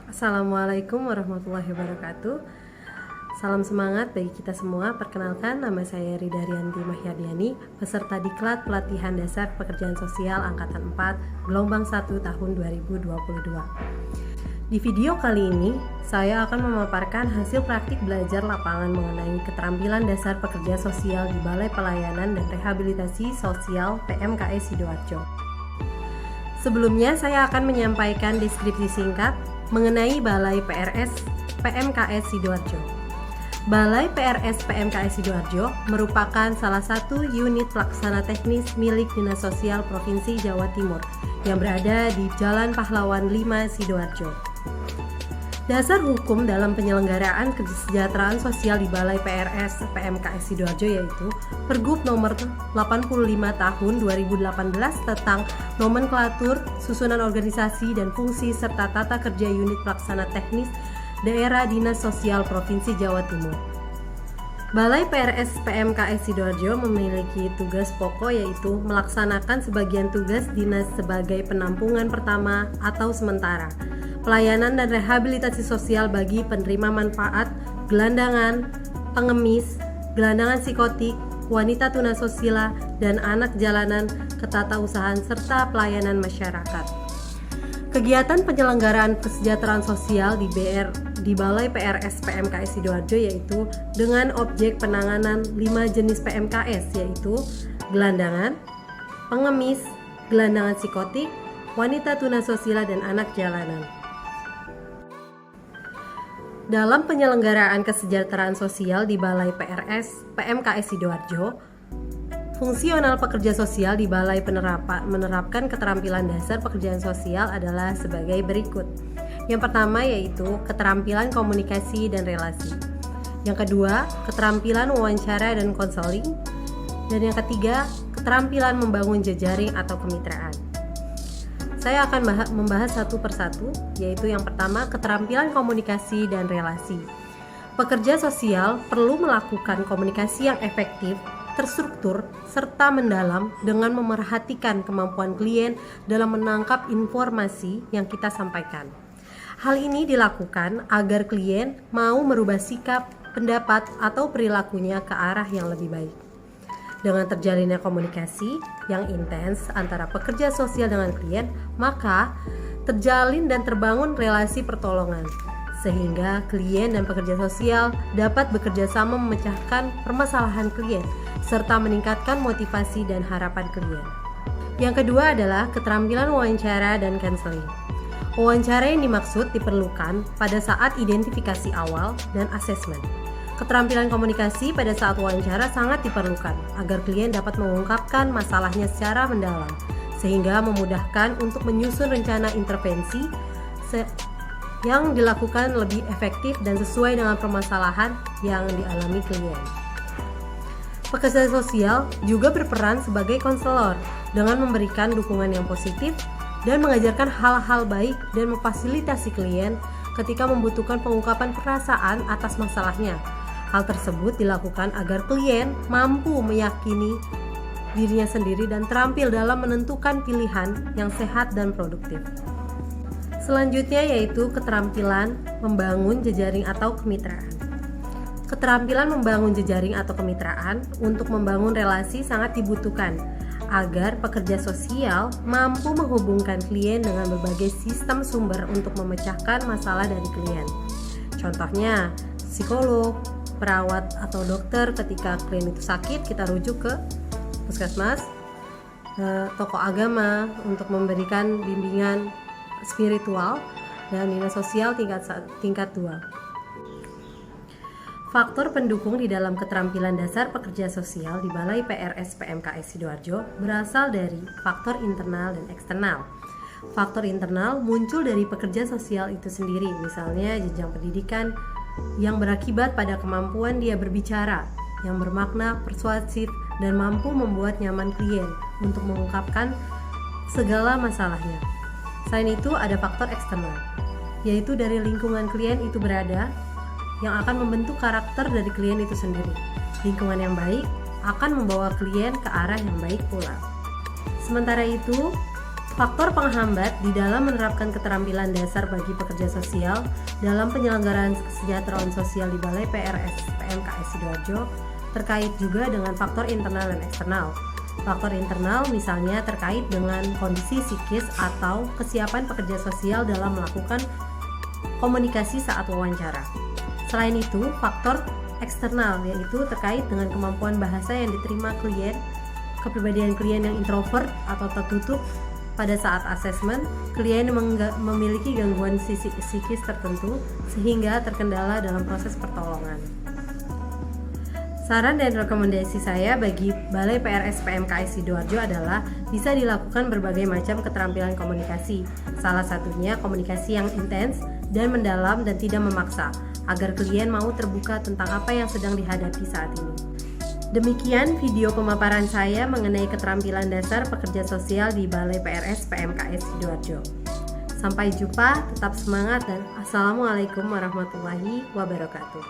Assalamualaikum warahmatullahi wabarakatuh. Salam semangat bagi kita semua. Perkenalkan, nama saya Rida Rianti Mahyardiani, peserta Diklat Pelatihan Dasar Pekerjaan Sosial Angkatan 4, Gelombang 1 tahun 2022. Di video kali ini, saya akan memaparkan hasil praktik belajar lapangan mengenai keterampilan dasar pekerja sosial di Balai Pelayanan dan Rehabilitasi Sosial PMKS Sidoarjo. Sebelumnya, saya akan menyampaikan deskripsi singkat mengenai Balai PRS PMKS Sidoarjo. Balai PRS PMKS Sidoarjo merupakan salah satu unit pelaksana teknis milik Dinas Sosial Provinsi Jawa Timur yang berada di Jalan Pahlawan 5 Sidoarjo. Dasar hukum dalam penyelenggaraan kesejahteraan sosial di Balai PRS PMKS Sidoarjo yaitu Pergub nomor 85 tahun 2018 tentang nomenklatur, susunan organisasi dan fungsi serta tata kerja unit pelaksana teknis daerah Dinas Sosial Provinsi Jawa Timur. Balai PRS PMKS Sidoarjo memiliki tugas pokok yaitu melaksanakan sebagian tugas dinas sebagai penampungan pertama atau sementara, pelayanan dan rehabilitasi sosial bagi penerima manfaat, gelandangan, pengemis, gelandangan psikotik, wanita tunasusila, dan anak jalanan, ketatausahaan serta pelayanan masyarakat. Kegiatan penyelenggaraan kesejahteraan sosial di Balai PRS PMKS Sidoarjo yaitu dengan objek penanganan 5 jenis PMKS yaitu gelandangan, pengemis, gelandangan psikotik, wanita tunasusila, dan anak jalanan. Dalam penyelenggaraan kesejahteraan sosial di Balai PRS PMKS Sidoarjo, fungsional pekerja sosial di Balai menerapkan keterampilan dasar pekerjaan sosial adalah sebagai berikut. Yang pertama yaitu keterampilan komunikasi dan relasi. Yang kedua, keterampilan wawancara dan konseling. Dan yang ketiga, keterampilan membangun jejaring atau kemitraan. Saya akan membahas satu persatu, yaitu yang pertama keterampilan komunikasi dan relasi. Pekerja sosial perlu melakukan komunikasi yang efektif, terstruktur, serta mendalam dengan memerhatikan kemampuan klien dalam menangkap informasi yang kita sampaikan. Hal ini dilakukan agar klien mau merubah sikap, pendapat, atau perilakunya ke arah yang lebih baik. Dengan terjalinnya komunikasi yang intens antara pekerja sosial dengan klien, maka terjalin dan terbangun relasi pertolongan, sehingga klien dan pekerja sosial dapat bekerja sama memecahkan permasalahan klien, serta meningkatkan motivasi dan harapan klien. Yang kedua adalah keterampilan wawancara dan konseling. Wawancara yang dimaksud diperlukan pada saat identifikasi awal dan asesmen. Keterampilan komunikasi pada saat wawancara sangat diperlukan agar klien dapat mengungkapkan masalahnya secara mendalam, sehingga memudahkan untuk menyusun rencana intervensi yang dilakukan lebih efektif dan sesuai dengan permasalahan yang dialami klien. Pekerja sosial juga berperan sebagai konselor dengan memberikan dukungan yang positif dan mengajarkan hal-hal baik dan memfasilitasi klien ketika membutuhkan pengungkapan perasaan atas masalahnya. Hal tersebut dilakukan agar klien mampu meyakini dirinya sendiri dan terampil dalam menentukan pilihan yang sehat dan produktif. Selanjutnya yaitu keterampilan membangun jejaring atau kemitraan. Keterampilan membangun jejaring atau kemitraan untuk membangun relasi sangat dibutuhkan agar pekerja sosial mampu menghubungkan klien dengan berbagai sistem sumber untuk memecahkan masalah dari klien. Contohnya, psikolog, perawat atau dokter ketika klien itu sakit, kita rujuk ke puskesmas, tokoh agama untuk memberikan bimbingan spiritual, dan dinas sosial tingkat 2. Faktor pendukung di dalam keterampilan dasar pekerja sosial di Balai PRS PMKS Sidoarjo berasal dari faktor internal dan eksternal. Faktor internal muncul dari pekerja sosial itu sendiri, misalnya jenjang pendidikan yang berakibat pada kemampuan dia berbicara yang bermakna persuasif dan mampu membuat nyaman klien untuk mengungkapkan segala masalahnya. Selain itu ada faktor eksternal, yaitu dari lingkungan klien itu berada yang akan membentuk karakter dari klien itu sendiri. Lingkungan yang baik akan membawa klien ke arah yang baik pula. Sementara itu, Faktor penghambat di dalam menerapkan keterampilan dasar bagi pekerja sosial dalam penyelenggaraan kesejahteraan sosial di Balai PRS PMKS Sidoarjo terkait juga dengan faktor internal dan eksternal. Faktor internal misalnya terkait dengan kondisi psikis atau kesiapan pekerja sosial dalam melakukan komunikasi saat wawancara. Selain itu, faktor eksternal yaitu terkait dengan kemampuan bahasa yang diterima klien, kepribadian klien yang introvert atau tertutup. Pada saat asesmen, klien memiliki gangguan psikis tertentu sehingga terkendala dalam proses pertolongan. Saran dan rekomendasi saya bagi Balai PRS PMKS Sidoarjo adalah bisa dilakukan berbagai macam keterampilan komunikasi. Salah satunya komunikasi yang intens dan mendalam dan tidak memaksa, agar klien mau terbuka tentang apa yang sedang dihadapi saat ini. Demikian video pemaparan saya mengenai keterampilan dasar pekerja sosial di Balai PRS PMKS Sidoarjo. Sampai jumpa, tetap semangat dan Assalamualaikum warahmatullahi wabarakatuh.